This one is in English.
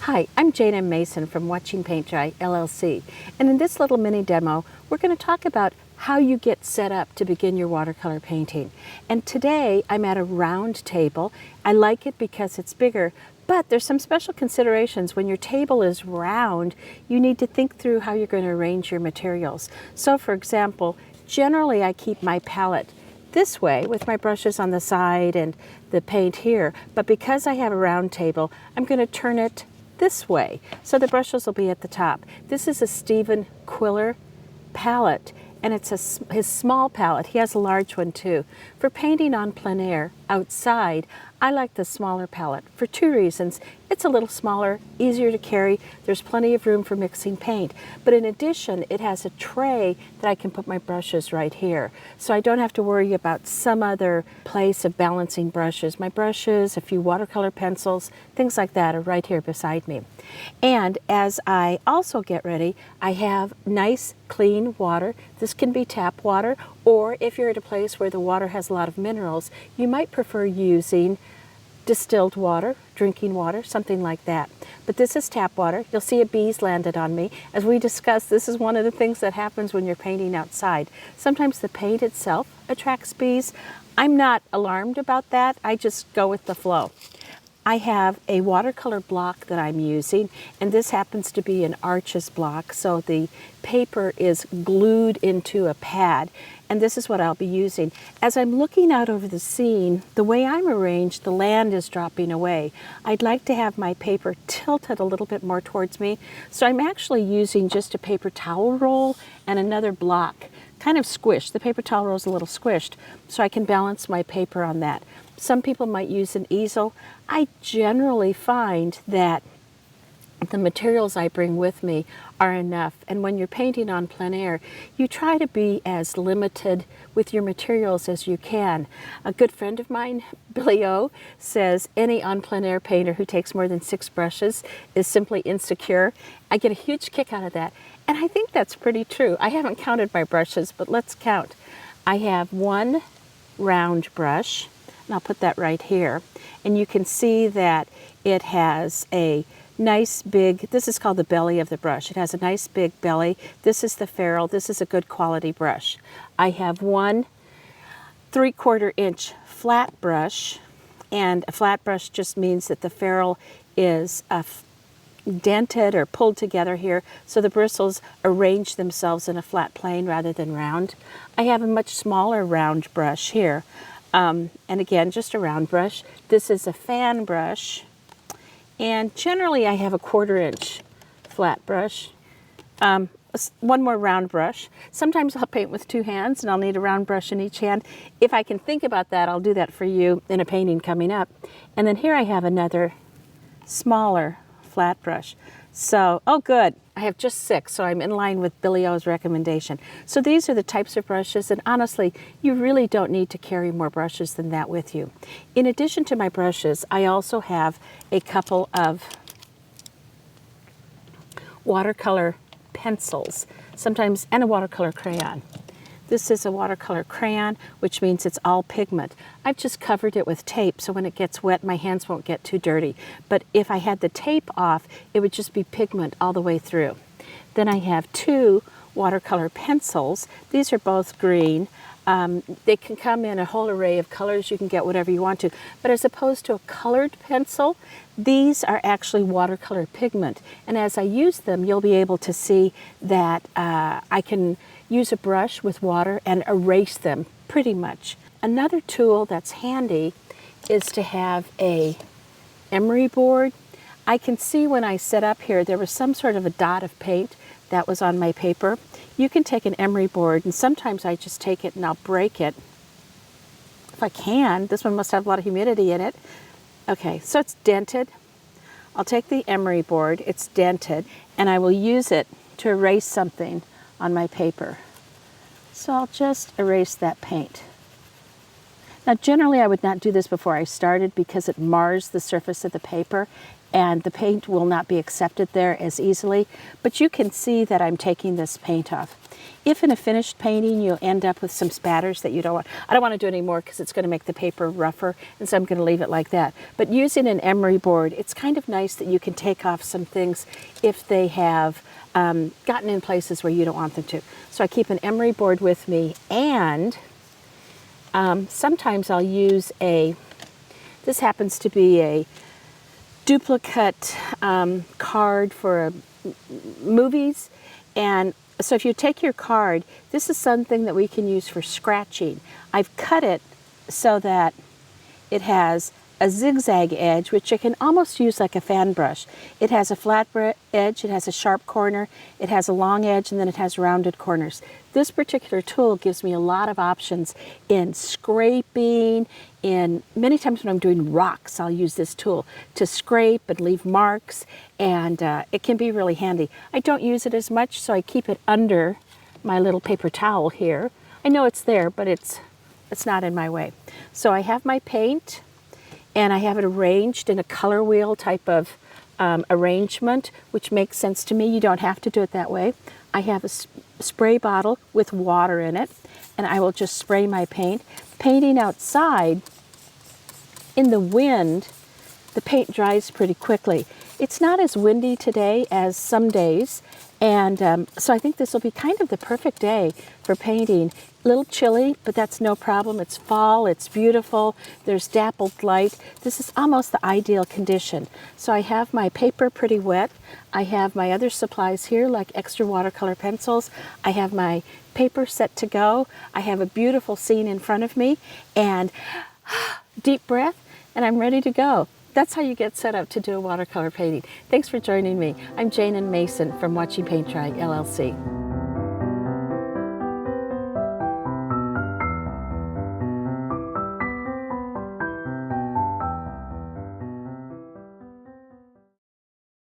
Hi, I'm Jane M. Mason from Watching Paint Dry, LLC, and in this little mini demo, we're going to talk about how you get set up to begin your watercolor painting. And today, I'm at a round table. I like it because it's bigger, but there's some special considerations. When your table is round, you need to think through how you're going to arrange your materials. So for example, generally I keep my palette this way with my brushes on the side and the paint here, but because I have a round table, I'm going to turn it this way, so the brushes will be at the top. This is a Stephen Quiller palette, and it's his small palette. He has a large one too. For painting on plein air, outside, I like the smaller palette for two reasons. It's a little smaller, easier to carry, there's plenty of room for mixing paint, but in addition, it has a tray that I can put my brushes right here, so I don't have to worry about some other place of balancing brushes. My brushes, a few watercolor pencils, things like that are right here beside me. And as I also get ready, I have nice clean water. This can be tap water, or if you're at a place where the water has a lot of minerals, you might prefer using distilled water, drinking water, something like that. But this is tap water. You'll see a bee's landed on me. As we discussed, this is one of the things that happens when you're painting outside. Sometimes the paint itself attracts bees. I'm not alarmed about that. I just go with the flow. I have a watercolor block that I'm using, and this happens to be an Arches block, so the paper is glued into a pad, and this is what I'll be using. As I'm looking out over the scene, the way I'm arranged, the land is dropping away. I'd like to have my paper tilted a little bit more towards me, so I'm actually using just a paper towel roll and another block, kind of squished. The paper towel roll is a little squished, so I can balance my paper on that. Some people might use an easel. I generally find that the materials I bring with me are enough. And when you're painting on plein air, you try to be as limited with your materials as you can. A good friend of mine, Billyo, says any on plein air painter who takes more than 6 brushes is simply insecure. I get a huge kick out of that. And I think that's pretty true. I haven't counted my brushes, but let's count. I have one round brush, and I'll put that right here. And you can see that it has a nice big, this is called the belly of the brush. It has a nice big belly. This is the ferrule. This is a good quality brush. I have one 3/4 inch flat brush, and a flat brush just means that the ferrule is dented or pulled together here, so the bristles arrange themselves in a flat plane rather than round. I have a much smaller round brush here. And again, just a round brush. This is a fan brush, and generally I have a 1/4 inch flat brush. One more round brush. Sometimes I'll paint with 2 hands and I'll need a round brush in each hand. If I can think about that, I'll do that for you in a painting coming up. And then here I have another smaller flat brush. So, oh good, I have just 6, so I'm in line with Billyo's recommendation. So these are the types of brushes, and honestly, you really don't need to carry more brushes than that with you. In addition to my brushes, I also have a couple of watercolor pencils, sometimes, and a watercolor crayon. This is a watercolor crayon, which means it's all pigment. I've just covered it with tape, so when it gets wet, my hands won't get too dirty. But if I had the tape off, it would just be pigment all the way through. Then I have 2 watercolor pencils. These are both green. They can come in a whole array of colors. You can get whatever you want to. But as opposed to a colored pencil, these are actually watercolor pigment. And as I use them, you'll be able to see that I can use a brush with water and erase them pretty much. Another tool that's handy is to have a Emery board. I can see when I set up here, there was some sort of a dot of paint that was on my paper. You can take an Emery board, and sometimes I just take it and I'll break it. If I can, this one must have a lot of humidity in it. Okay, so it's dented. I'll take the Emery board, it's dented, and I will use it to erase something on my paper. So I'll just erase that paint. Now generally I would not do this before I started because it mars the surface of the paper and the paint will not be accepted there as easily, but you can see that I'm taking this paint off. If in a finished painting you'll end up with some spatters that you don't want, I don't want to do anymore because it's going to make the paper rougher, and so I'm going to leave it like that. But using an emery board, it's kind of nice that you can take off some things if they have gotten in places where you don't want them to. So I keep an emery board with me, and sometimes I'll use this happens to be a duplicate card for movies, and so if you take your card, this is something that we can use for scratching. I've cut it so that it has a zigzag edge, which you can almost use like a fan brush. It has a flat edge, it has a sharp corner, it has a long edge, and then it has rounded corners. This particular tool gives me a lot of options in scraping, many times when I'm doing rocks, I'll use this tool to scrape and leave marks, and it can be really handy. I don't use it as much, so I keep it under my little paper towel here. I know it's there, but it's not in my way. So I have my paint, and I have it arranged in a color wheel type of arrangement, which makes sense to me. You don't have to do it that way. I have a spray bottle with water in it, and I will just spray my paint. Painting outside, in the wind, the paint dries pretty quickly. It's not as windy today as some days, and so I think this will be kind of the perfect day for painting. A little chilly, but that's no problem. It's fall, it's beautiful, there's dappled light. This is almost the ideal condition. So I have my paper pretty wet. I have my other supplies here, like extra watercolor pencils. I have my paper set to go. I have a beautiful scene in front of me, and deep breath, and I'm ready to go. That's how you get set up to do a watercolor painting. Thanks for joining me. I'm Jane and Mason from Watching Paint Dry, LLC.